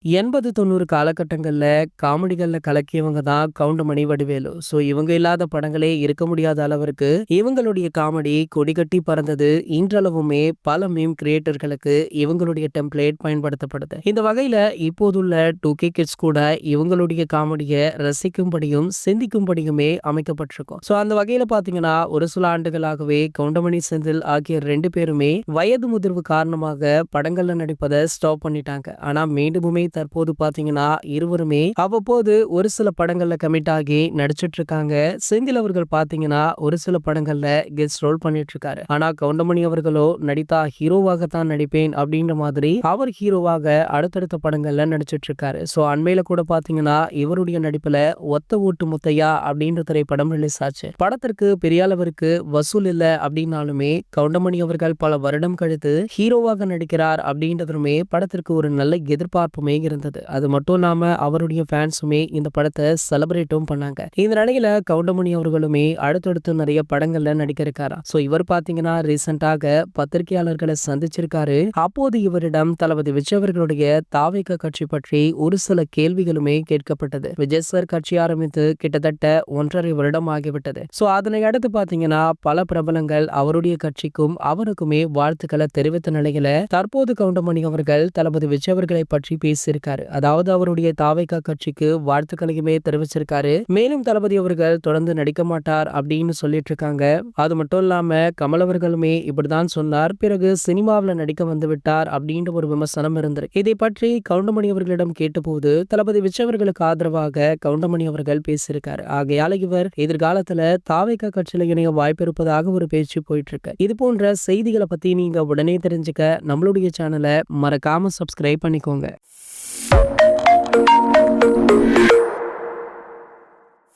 80, 90 காலகட்டங்கள்ல காமெடிகள்ல கலக்கியவங்க தான் கவுண்டமணி, வடிவேலு. இவங்க இல்லாத படங்களே இருக்க முடியாத அளவிற்கு இவங்களுடைய காமெடி கொடிகட்டி பறந்தது. இன்றளவுமே பல மீம் கிரியேட்டர்களுக்கு இவங்களுடைய டெம்ப்ளேட் பயன்படுத்தப்படுது. இந்த வகையில இப்போதுள்ள 2K கிட்ஸ் கூட இவங்களுடைய காமெடியை ரசிக்கும்படியும் சிந்திக்கும்படியுமே அமைக்கப்பட்டிருக்கும். அந்த வகையில பாத்தீங்கன்னா ஒரு சில ஆண்டுகளாகவே கவுண்டமணி, செந்தில் ஆகிய 2 பேருமே வயது முதிர்வு காரணமாக படங்கள்ல நடிப்பதை ஸ்டாப் பண்ணிட்டாங்க. ஆனா மீண்டுமே தற்போது பாத்தீங்கன்னா இருவருமே அவ்வப்போது ஒரு சில படங்கள்ல கமிட் ஆகி நடிச்சிட்டு இருக்காங்க. செந்தில் அவர்கள் பாத்தீங்கன்னா ஒரு சில படங்கள்ல கெஸ்ட் ரோல் பண்ணிட்டு இருக்காரு. ஆனா கவுண்டமணி அவர்களோ நடித்தா ஹீரோவாகத்தான் நடிப்பேன் அப்படின்ற மாதிரி அவர் ஹீரோவாக அடுத்தடுத்த படங்கள்ல நடிச்சிட்டு இருக்காரு. அண்மையில கூட பாத்தீங்கன்னா இவருடைய நடிப்புல ஒத்த ஓட்டு முத்தையா அப்படின்ற திரைப்படம் ரிலீஸ் ஆச்சு. படத்திற்கு பெரிய அளவிற்கு வசூல் இல்ல அப்படின்னாலுமே கவுண்டமணி அவர்கள் பல வருடம் கழித்து ஹீரோவாக நடிக்கிறார் அப்படின்றதுமே படத்திற்கு ஒரு நல்ல எதிர்பார்ப்புமே இருந்தது. அது மட்டும் இல்லாம அவருடைய ஃபேன்ஸுமே இந்த படத்தை செலிப்ரேட்டும் பண்ணாங்க. இந்த நிலையில கவுண்டமணி அவர்களுமே அடுத்தடுத்து நிறைய படங்கள்ல நடிக்க இருக்காராம். இவர் பாத்தீங்கன்னா ரீசெண்டாக பத்திரிகையாளர்களை சந்திச்சிருக்காரு. அப்போது இவரிடம் தளபதி விஜய் அவர்களுடைய தாவேக கட்சி பற்றி ஒரு சில கேள்விகளுமே கேட்கப்பட்டது. விஜய் சார் கட்சி ஆரம்பித்து கிட்டத்தட்ட 1.5 வருடம் ஆகிவிட்டது. அதனை அடுத்து பாத்தீங்கன்னா பல பிரபலங்கள் அவருடைய கட்சிக்கும் அவருக்குமே வாழ்த்துக்களை தெரிவித்த நிலையில தற்போது கவுண்டமணி அவர்கள் தளபதி விஜய் அவர்களை பற்றி பேசியிருக்காரு. அதாவது அவருடைய தாவேகா கட்சிக்கு வாழ்த்துக்களையுமே தெரிவிச்சிருக்காரு. மேலும் தளபதி அவர்கள் தொடர்ந்து நடிக்க மாட்டார் அப்படின்னு சொல்லிட்டு இருக்காங்க. அது மட்டும் இல்லாம கமல் அவர்களுமே இப்படிதான் சொன்னார், பிறகு சினிமாவில் நடிக்க வந்து விட்டார் அப்படின்ற ஒரு விமர்சனம் இருந்திருக்கு. இதை பற்றி கவுண்டமணி அவர்களிடம் கேட்டபோது தளபதி விஜய் அவர்களுக்கு ஆதரவாக கவுண்டமணி அவர்கள் பேசியிருக்காரு. ஆகையால இவர் எதிர்காலத்துல தாவேகா கட்சியில இணைய வாய்ப்பு இருப்பதாக ஒரு பேச்சு போயிட்டு இருக்கு. இது போன்ற செய்திகளை பத்தி நீங்க உடனே தெரிஞ்சுக்க நம்மளுடைய சேனலை மறக்காம சப்ஸ்கிரைப் பண்ணிக்கோங்க.